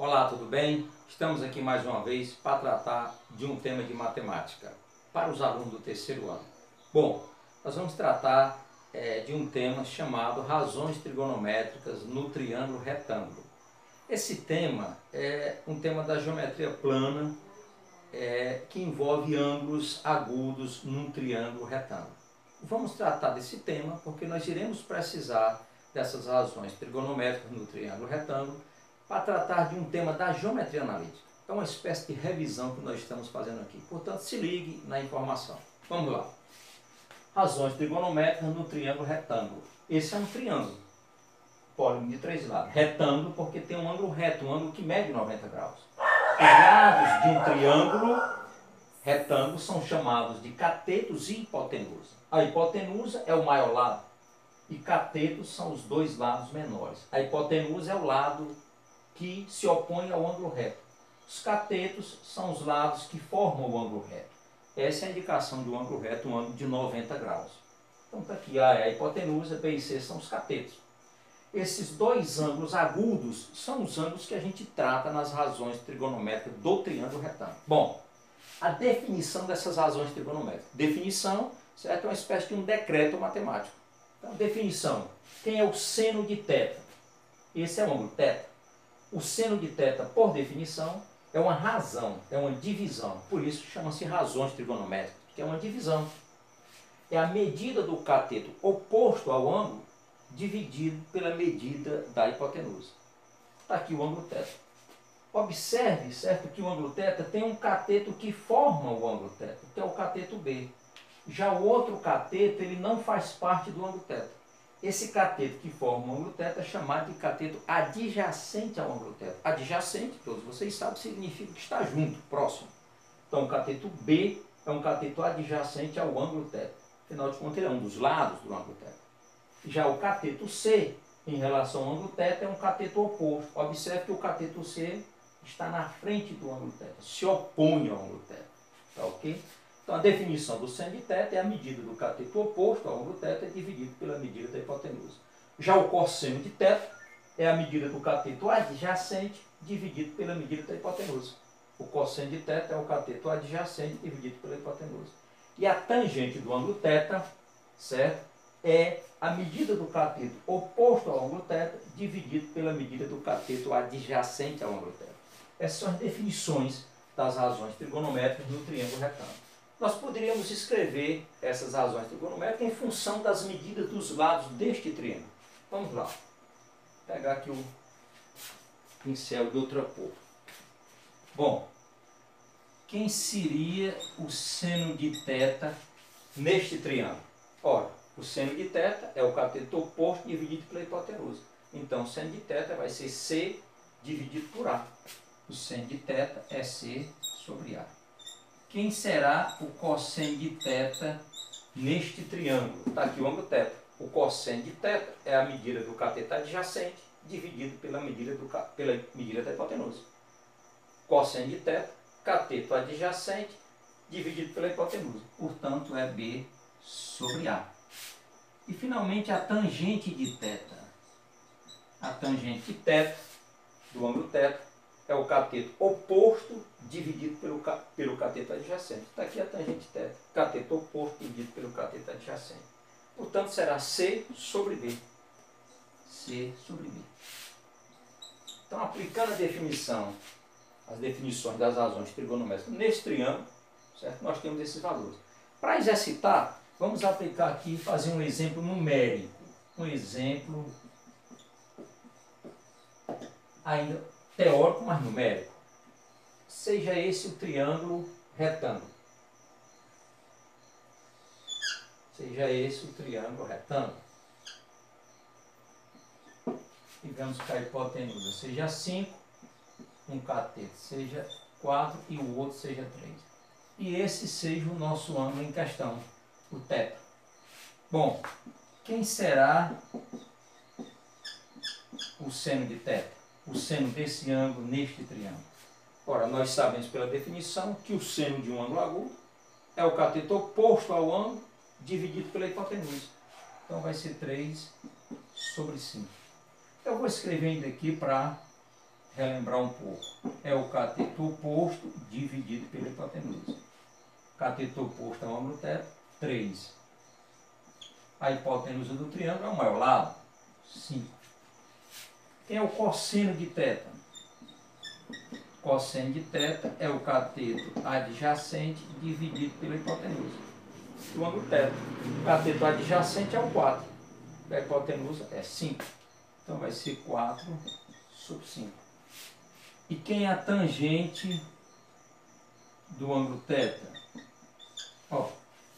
Olá, tudo bem? Estamos aqui mais uma vez para tratar de um tema de matemática para os alunos do terceiro ano. Bom, nós vamos tratar de um tema chamado razões trigonométricas no triângulo retângulo. Esse tema é um tema da geometria plana que envolve ângulos agudos num triângulo retângulo. Vamos tratar desse tema porque nós iremos precisar dessas razões trigonométricas no triângulo retângulo para tratar de um tema da geometria analítica. É uma espécie de revisão que nós estamos fazendo aqui. Portanto, se ligue na informação. Vamos lá. Razões trigonométricas no triângulo retângulo. Esse é um triângulo. Polígono de 3 lados. Retângulo porque tem um ângulo reto, um ângulo que mede 90 graus. Os lados de um triângulo retângulo são chamados de catetos e hipotenusa. A hipotenusa é o maior lado e catetos são os dois lados menores. A hipotenusa é o lado que se opõe ao ângulo reto. Os catetos são os lados que formam o ângulo reto. Essa é a indicação de um ângulo reto, um ângulo de 90 graus. Então está aqui A é a hipotenusa, B e C são os catetos. Esses dois ângulos agudos são os ângulos que a gente trata nas razões trigonométricas do triângulo retângulo. Bom, a definição dessas razões trigonométricas. Definição, certo? É uma espécie de um decreto matemático. Então, definição. Quem é o seno de θ? Esse é o ângulo θ. O seno de θ, por definição, é uma razão, é uma divisão. Por isso chama-se razões trigonométricas, que é uma divisão. É a medida do cateto oposto ao ângulo dividido pela medida da hipotenusa. Está aqui o ângulo θ. Observe, certo, que o ângulo θ tem um cateto que forma o ângulo θ, que é o cateto B. Já o outro cateto, ele não faz parte do ângulo θ. Esse cateto que forma o ângulo θ é chamado de cateto adjacente ao ângulo θ. Adjacente, todos vocês sabem, significa que está junto, próximo. Então, o cateto B é um cateto adjacente ao ângulo θ. Afinal de contas, ele é um dos lados do ângulo θ. Já o cateto C, em relação ao ângulo θ, é um cateto oposto. Observe que o cateto C está na frente do ângulo θ, se opõe ao ângulo θ. Tá ok? Então, a definição do seno de θ é a medida do cateto oposto ao ângulo θ dividido pela medida da hipotenusa. Já o cosseno de θ é a medida do cateto adjacente dividido pela medida da hipotenusa. O cosseno de θ é o cateto adjacente dividido pela hipotenusa. E a tangente do ângulo θ, certo? É a medida do cateto oposto ao ângulo θ dividido pela medida do cateto adjacente ao ângulo θ. Essas são as definições das razões trigonométricas no triângulo retângulo. Nós poderíamos escrever essas razões trigonométricas em função das medidas dos lados deste triângulo. Vamos lá. Vou pegar aqui o pincel de outra cor. Bom, quem seria o seno de θ neste triângulo? Ora, o seno de θ é o cateto oposto dividido pela hipotenusa. Então, o seno de θ vai ser C dividido por A. O seno de θ é C sobre A. Quem será o cosseno de θ neste triângulo? Está aqui o ângulo θ. O cosseno de θ é a medida do cateto adjacente dividido pela medida da hipotenusa. Cosseno de θ, cateto adjacente dividido pela hipotenusa. Portanto, é B sobre A. E, finalmente, a tangente de θ. A tangente de θ, do ângulo θ, é o cateto oposto dividido pelo cateto adjacente. Está aqui a tangente de θ. Cateto oposto dividido pelo cateto adjacente. Portanto, será C sobre B. C sobre B. Então, aplicando a definição, as definições das razões trigonométricas nesse triângulo, certo? Nós temos esses valores. Para exercitar, vamos aplicar aqui e fazer um exemplo numérico. Um exemplo ainda teórico, mas numérico. Seja esse o triângulo retângulo. Seja esse o triângulo retângulo. Digamos que a hipotenusa seja 5, um cateto seja 4 e o outro seja 3. E esse seja o nosso ângulo em questão, o θ. Bom, quem será o seno de θ? O seno desse ângulo neste triângulo? Ora, nós sabemos pela definição que o seno de um ângulo agudo é o cateto oposto ao ângulo dividido pela hipotenusa. Então vai ser 3 sobre 5. Eu vou escrever ainda aqui para relembrar um pouco, é o cateto oposto dividido pela hipotenusa. Cateto oposto é o ângulo teto, 3. A hipotenusa do triângulo é o maior lado, 5. Quem é o cosseno de θ? Cosseno de θ é o cateto adjacente dividido pela hipotenusa do ângulo teto. O cateto adjacente é o 4. A hipotenusa é 5. Então vai ser 4 sobre 5. E quem é a tangente do ângulo θ? Ó,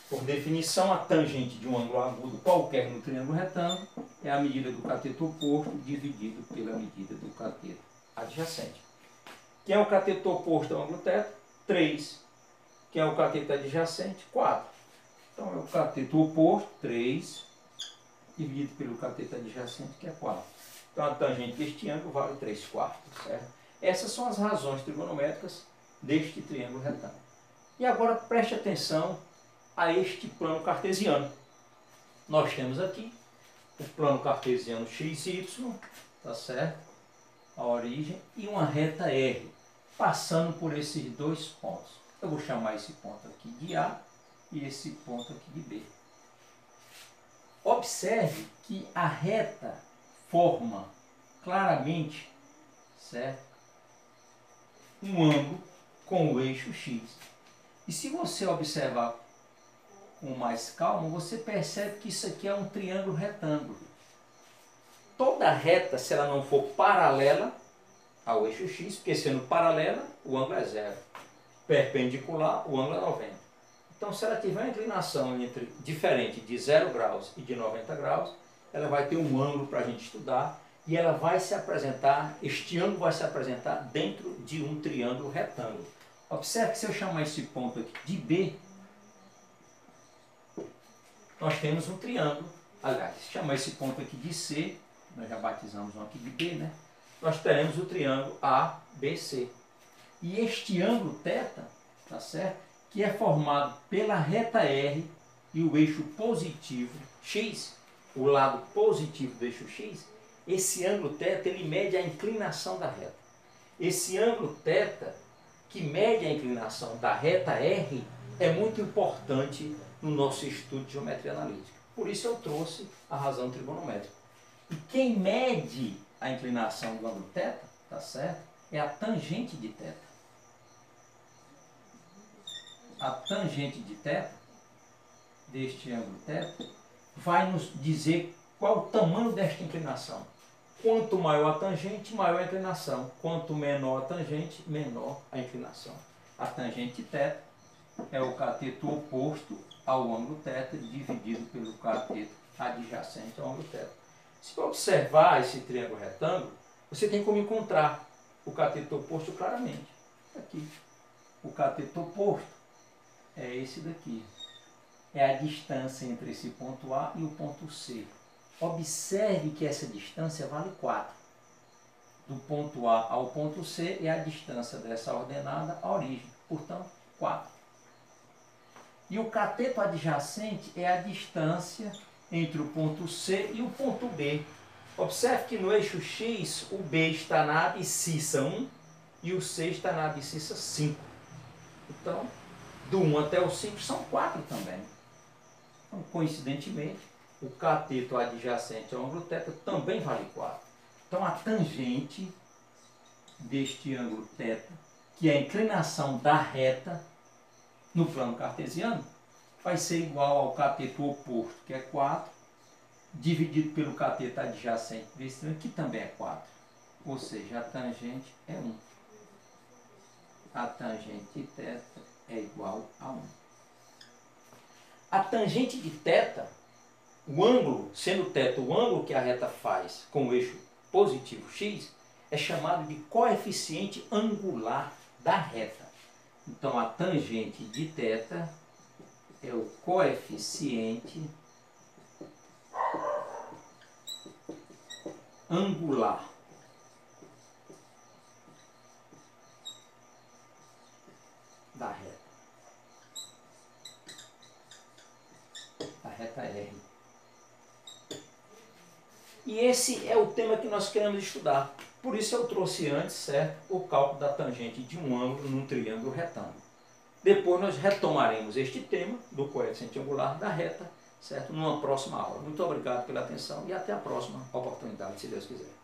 por definição, a tangente de um ângulo agudo qualquer no triângulo retângulo é a medida do cateto oposto dividido pela medida do cateto adjacente. Quem é o cateto oposto ao ângulo θ? 3. Quem é o cateto adjacente? 4. Então é o cateto oposto, 3, dividido pelo cateto adjacente, que é 4. Então a tangente deste ângulo vale 3/4, certo? Essas são as razões trigonométricas deste triângulo retângulo. E agora preste atenção a este plano cartesiano. Nós temos aqui o plano cartesiano XY, tá certo? A origem, e uma reta R, passando por esses dois pontos. Eu vou chamar esse ponto aqui de A e esse ponto aqui de B. Observe que a reta forma claramente, certo, um ângulo com o eixo X. E se você observar com mais calma, você percebe que isso aqui é um triângulo retângulo. Toda reta, se ela não for paralela ao eixo X, porque sendo paralela, o ângulo é 0. Perpendicular, o ângulo é 90. Então, se ela tiver uma inclinação diferente de 0 graus e de 90 graus, ela vai ter um ângulo para a gente estudar e ela vai se apresentar, este ângulo vai se apresentar dentro de um triângulo retângulo. Observe que se eu chamar esse ponto aqui de B, nós temos um triângulo. Aliás, se chamar esse ponto aqui de C, nós já batizamos um aqui de B, né? Nós teremos o triângulo ABC. E este ângulo θ, tá certo? Que é formado pela reta R e o eixo positivo X, o lado positivo do eixo X, esse ângulo θ, ele mede a inclinação da reta. Esse ângulo θ, que mede a inclinação da reta R, é muito importante no nosso estudo de geometria analítica. Por isso eu trouxe a razão trigonométrica. E quem mede a inclinação do ângulo θ, tá certo? É a tangente de θ. A tangente de θ, deste ângulo θ, vai nos dizer qual o tamanho desta inclinação. Quanto maior a tangente, maior a inclinação. Quanto menor a tangente, menor a inclinação. A tangente θ é o cateto oposto ao ângulo θ dividido pelo cateto adjacente ao ângulo θ. Se você observar esse triângulo retângulo, você tem como encontrar o cateto oposto claramente. Aqui. O cateto oposto é esse daqui. É a distância entre esse ponto A e o ponto C. Observe que essa distância vale 4. Do ponto A ao ponto C é a distância dessa ordenada à origem. Portanto, 4. E o cateto adjacente é a distância entre o ponto C e o ponto B. Observe que no eixo X, o B está na abscissa 1 e o C está na abscissa 5. Então, do 1 até o 5 são 4 também. Então, coincidentemente, o cateto adjacente ao ângulo θ também vale 4. Então, a tangente deste ângulo θ, que é a inclinação da reta no plano cartesiano, vai ser igual ao cateto oposto, que é 4, dividido pelo cateto adjacente desse triângulo, que também é 4. Ou seja, a tangente é 1. A tangente de θ é igual a 1. A tangente de θ, o ângulo, sendo θ o ângulo que a reta faz com o eixo positivo x, é chamado de coeficiente angular da reta. Então, a tangente de θ é o coeficiente angular da reta. Da reta R. E esse é o tema que nós queremos estudar. Por isso eu trouxe antes, certo, o cálculo da tangente de um ângulo num triângulo retângulo. Depois nós retomaremos este tema do coeficiente angular da reta, certo, numa próxima aula. Muito obrigado pela atenção e até a próxima oportunidade, se Deus quiser.